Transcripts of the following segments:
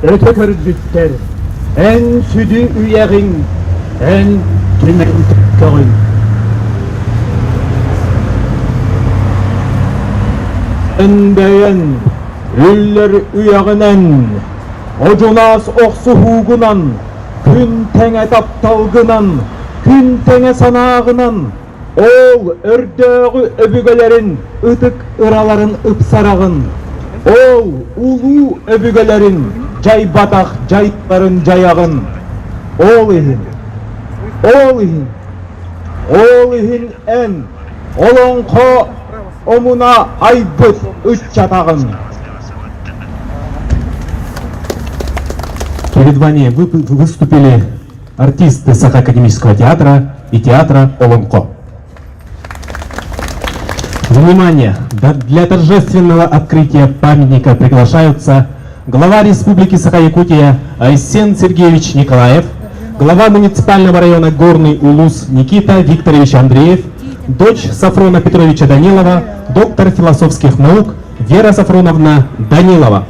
öte körüdükler, en südü üyerin, en tümekörün. Endeyen, üller üyeginen, ocunas oksu hugunan, gün tenge taptalgınan, gün tenge sanağınan, ol ördöğü öbügelerin, ıtık ıraların ıpsarağın, ol ulu öbügelerin, cay batak cayıtların cayağın, ol ihin, ol ihin, ol ihin en, olonko omuna aybıt üç çatağın. Перед вами выступили артисты Сахакадемического театра и театра Олонко. Внимание! Для торжественного открытия памятника приглашаются глава Республики Саха-Якутия Айсен Сергеевич Николаев, глава муниципального района Горный Улус Никита Викторович Андреев, дочь Сафрона Петровича Данилова, доктор философских наук Вера Сафроновна Данилова.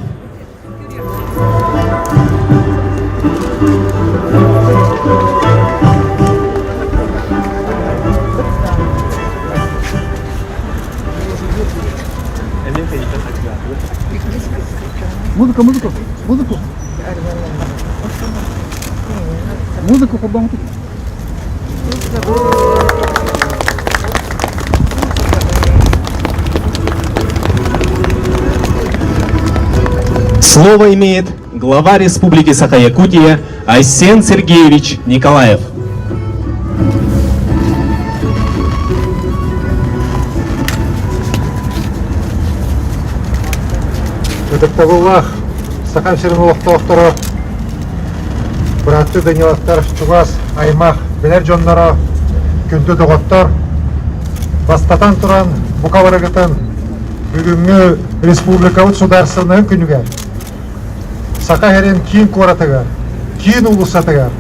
Музыку по-бому. Слово имеет глава Республики Саха-Якутия Айсен Сергеевич Николаев. Докторуллах, Сахан Сермулах Тохтора, Браты Даниловтар, Чугас, Аймах, Белерджоннара, Күнді Доғоттар, Бастатан Туран, Букаварагатан, Бүгінгі Республика Государственный күніге. Саха Херен кейін қоратыға, кейін ұлысатыға.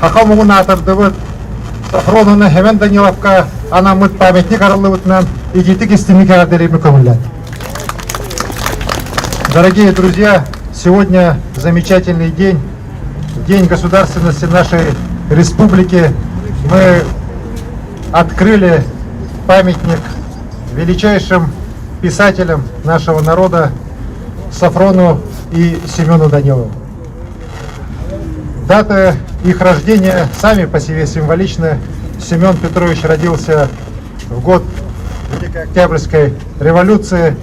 Хақа мұғын атырдыбыт, Сафроновна Хемен Даниловка, анамыт памятник арылыбытынан, игеті кестемек ағадерімі көмілді. Дорогие друзья, сегодня замечательный день, День государственности нашей республики. Мы открыли памятник величайшим писателям нашего народа Сафрону и Семену Данилову. Дата их рождения сами по себе символичны. Семен Петрович родился в год Великой Октябрьской революции.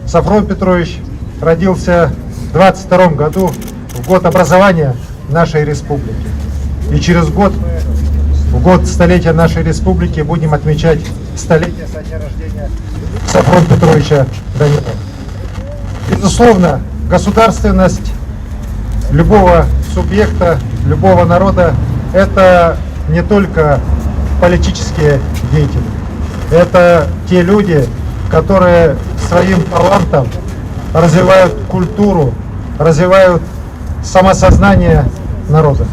Сафрон Петрович родился в 22 году, в год образования нашей республики. И через год, в год столетия нашей республики, будем отмечать столетие со дня рождения Сафрона Петровича Данилова. Безусловно, государственность любого субъекта, любого народа – это не только политические деятели. Это те люди, которые своим талантом развивают культуру, развивают самосознание народа.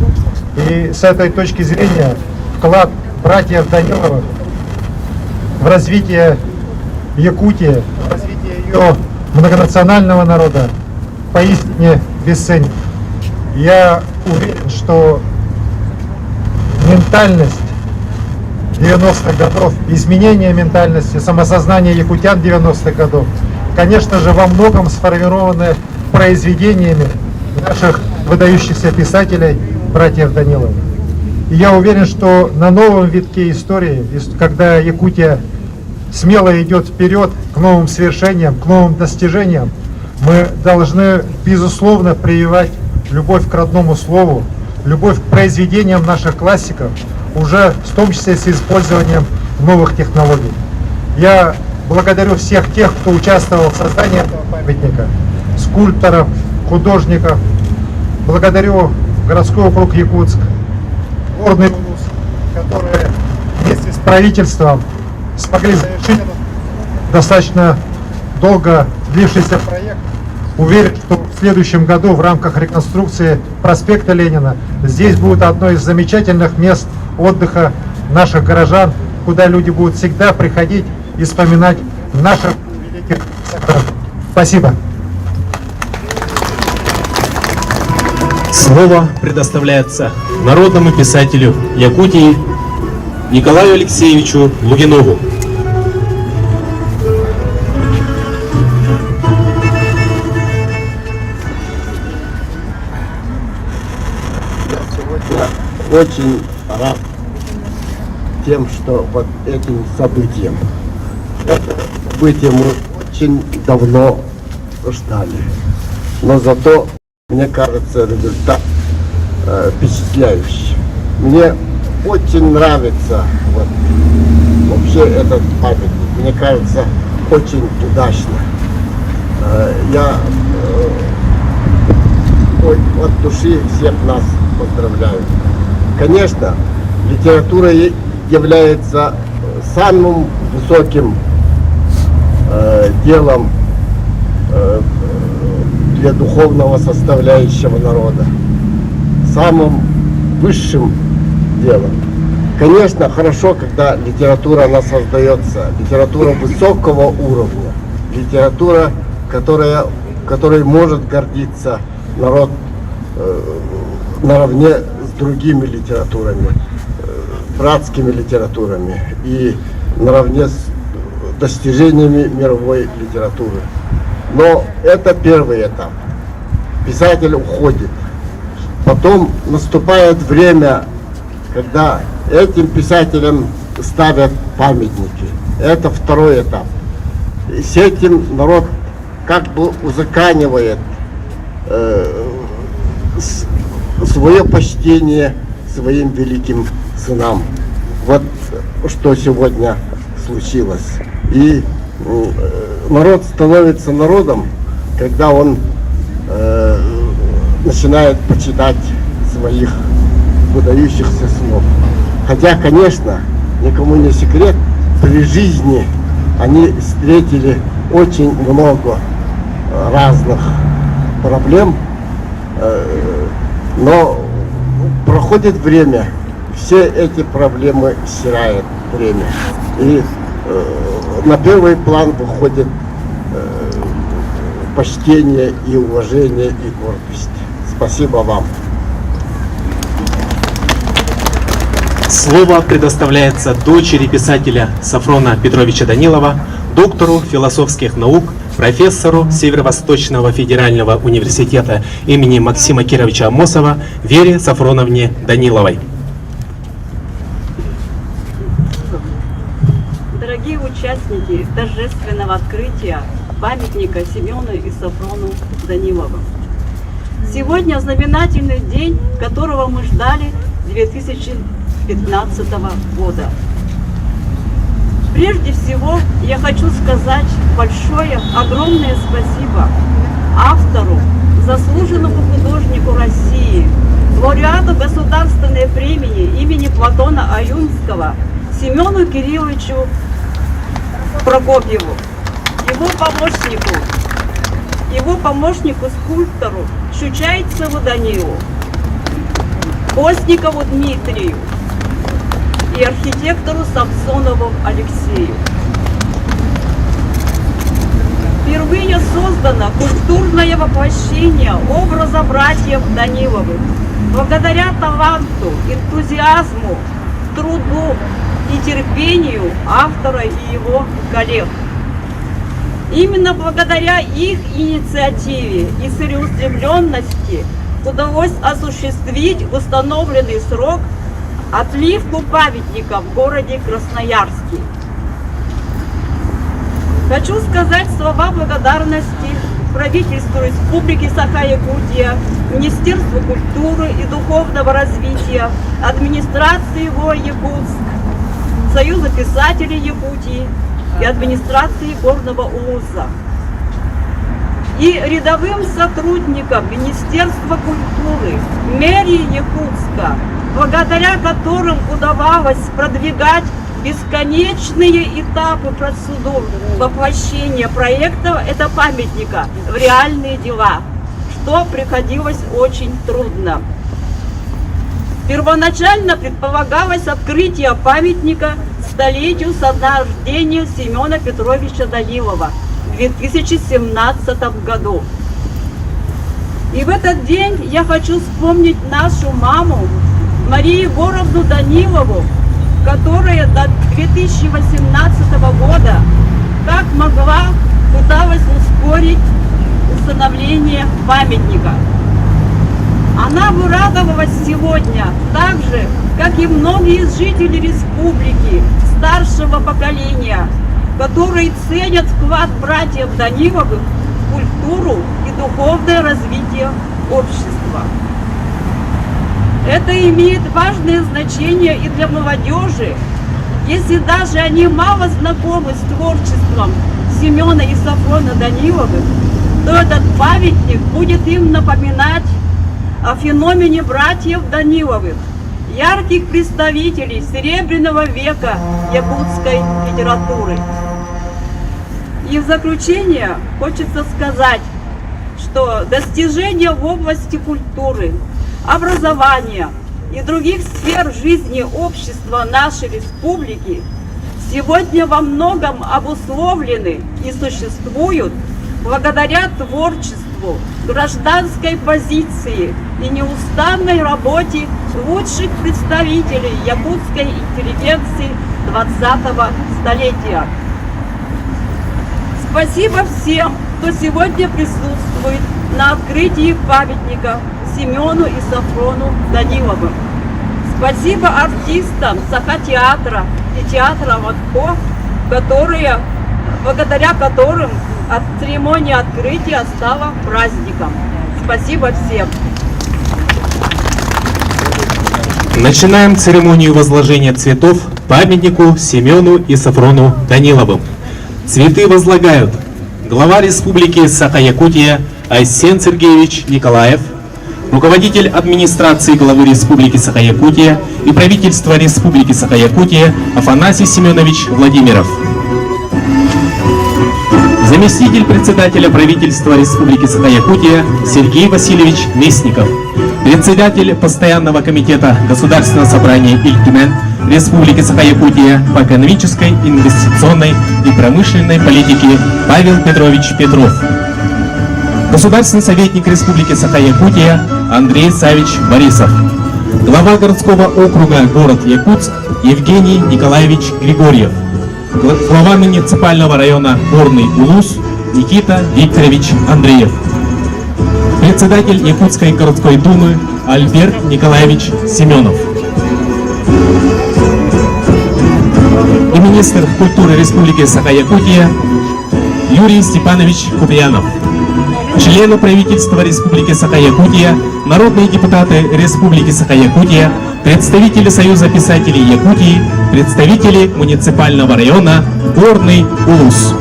И с этой точки зрения вклад братьев Даниловых в развитие Якутии, в развитие ее многонационального народа поистине бесценен. Я уверен, что ментальность 90-х годов, изменение ментальности, самосознание якутян 90-х годов, конечно же, во многом сформированы произведениями наших выдающихся писателей, братьев Даниловых. И я уверен, что на новом витке истории, когда Якутия смело идет вперед к новым свершениям, к новым достижениям, мы должны, безусловно, прививать любовь к родному слову, любовь к произведениям наших классиков, уже в том числе с использованием новых технологий. Я благодарю всех тех, кто участвовал в создании этого памятника, скульпторов, художников. Благодарю городской округ Якутск, Горный Улус, которые вместе с правительством смогли завершить достаточно долго длившийся проект. Уверен, что в следующем году в рамках реконструкции проспекта Ленина здесь будет одно из замечательных мест отдыха наших горожан, куда люди будут всегда приходить и вспоминать наших великих сакров. Спасибо. Слово предоставляется народному писателю Якутии Николаю Алексеевичу Лугинову. Очень рад тем, что вот этим событием. Это событие мы очень давно ждали. Но зато, мне кажется, результат впечатляющий. Мне очень нравится вот, вообще этот памятник. Мне кажется, очень удачно. Я от души всех нас поздравляю. Конечно, литература является самым высоким делом для духовного составляющего народа, самым высшим делом. Конечно, хорошо, когда литература она создается, литература высокого уровня, литература, которой может гордиться народ наравне с другими литературами, братскими литературами и наравне с достижениями мировой литературы. Но это первый этап. Писатель уходит. Потом наступает время, когда этим писателям ставят памятники. Это второй этап. И с этим народ как бы узаканивает свое почтение своим великим сынам. Вот что сегодня случилось. И народ становится народом, когда он начинает почитать своих выдающихся сынов. Хотя, конечно, никому не секрет, при жизни они встретили очень много разных проблем, но проходит время, все эти проблемы стирает время. И на первый план выходит почтение и уважение и гордость. Спасибо вам. Слово предоставляется дочери писателя Сафрона Петровича Данилова, доктору философских наук, профессору Северо-Восточного федерального университета имени Максима Кировича Амосова Вере Сафроновне Даниловой. Дорогие участники торжественного открытия памятника Семену и Сафрону Даниловым. Сегодня знаменательный день, которого мы ждали 2015 года. Прежде всего, я хочу сказать большое, огромное спасибо автору, заслуженному художнику России, лауреату государственной премии имени Платона Аюнского Семену Кирилловичу Прокопьеву, его помощнику скульптору Шучайцеву Данилу, Постникову Дмитрию и архитектору Самсонову Алексею. Впервые создано культурное воплощение образа братьев Даниловых. Благодаря таланту, энтузиазму, труду и терпению автора и его коллег. Именно благодаря их инициативе и целеустремленности удалось осуществить в установленный срок отливку памятника в городе Красноярске. Хочу сказать слова благодарности правительству Республики Саха-Якутия, Министерству культуры и духовного развития, администрации Якутск, Союза писателей Якутии и администрации горного УУЗа. И рядовым сотрудникам Министерства культуры, мэрии Якутска, благодаря которым удавалось продвигать бесконечные этапы процедур воплощения проекта этого памятника в реальные дела, что приходилось очень трудно. Первоначально предполагалось открытие памятника столетию со дня рождения Семена Петровича Данилова в 2017 году. И в этот день я хочу вспомнить нашу маму Марию Егоровну Данилову, которая до 2018 года как могла пыталась ускорить установление памятника. Она бы радовалась сегодня так же, как и многие жители республики старшего поколения, которые ценят вклад братьев Даниловых в культуру и духовное развитие общества. Это имеет важное значение и для молодежи, если даже они мало знакомы с творчеством Семена и Сафрона Даниловых, то этот памятник будет им напоминать о феномене братьев Даниловых, ярких представителей Серебряного века якутской литературы. И в заключение хочется сказать, что достижения в области культуры, образования и других сфер жизни общества нашей республики сегодня во многом обусловлены и существуют благодаря творчеству, гражданской позиции и неустанной работе лучших представителей якутской интеллигенции 20-го столетия. Спасибо всем, кто сегодня присутствует на открытии памятника Семену и Сафрону Даниловым. Спасибо артистам Саха-театра и театра ВАТКО, благодаря которым церемония открытия стала праздником. Спасибо всем. Начинаем церемонию возложения цветов памятнику Семену и Сафрону Даниловым. Цветы возлагают глава Республики Саха-Якутия Айсен Сергеевич Николаев, руководитель администрации главы Республики Саха-Якутия и правительства Республики Саха-Якутия Афанасий Семенович Владимиров, заместитель председателя правительства Республики Саха-Якутия Сергей Васильевич Местников, председатель постоянного комитета Государственного собрания Ильтюмен Республики Саха-Якутия по экономической, инвестиционной и промышленной политике Павел Петрович Петров, государственный советник Республики Саха-Якутия Андрей Савич Борисов, глава городского округа город Якутск Евгений Николаевич Григорьев, глава муниципального района Горный Улус Никита Викторович Андреев, председатель Якутской городской думы Альберт Николаевич Семенов и министр культуры Республики Саха-Якутия Юрий Степанович Куприянов, члены правительства Республики Саха-Якутия, народные депутаты Республики Саха-Якутия, представители Союза писателей Якутии, представители муниципального района Горный Улус.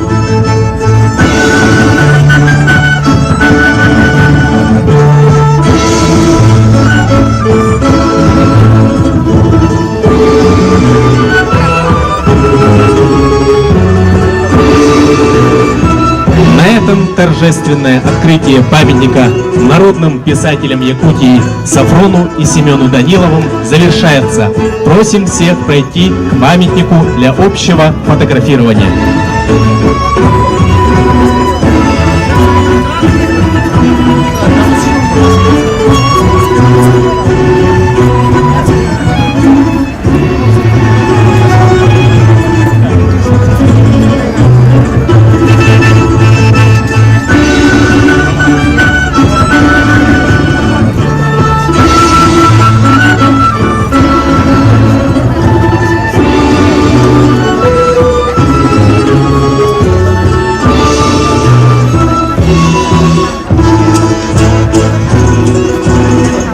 На этом торжественное открытие памятника народным писателям Якутии Сафрону и Семену Даниловым завершается. Просим всех пройти к памятнику для общего фотографирования.